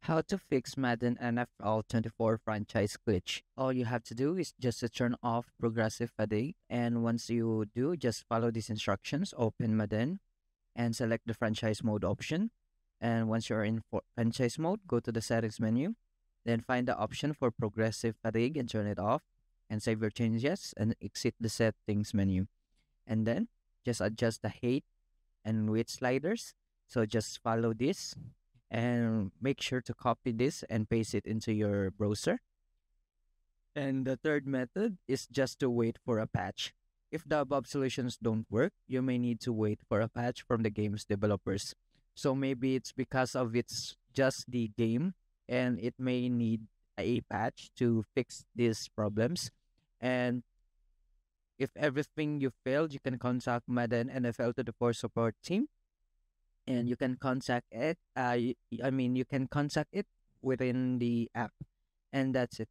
How to fix Madden NFL 24 franchise glitch. All you have to do is just to turn off progressive fatigue, and once you do, just follow these instructions. Open Madden and select the franchise mode option. And once you're in franchise mode, go to the settings menu, then find the option for progressive fatigue and turn it off, and save your changes and exit the settings menu. And then just adjust the height and width sliders. So just follow this and make sure to copy this and paste it into your browser. And the third method is just to wait for a patch. If the above solutions don't work, you may need to wait for a patch from the game's developers. So maybe it's because of it's just the game and it may need a patch to fix these problems. And if everything you failed, you can contact Madden NFL to the core support team, and you can contact it. You can contact it within the app, and that's it.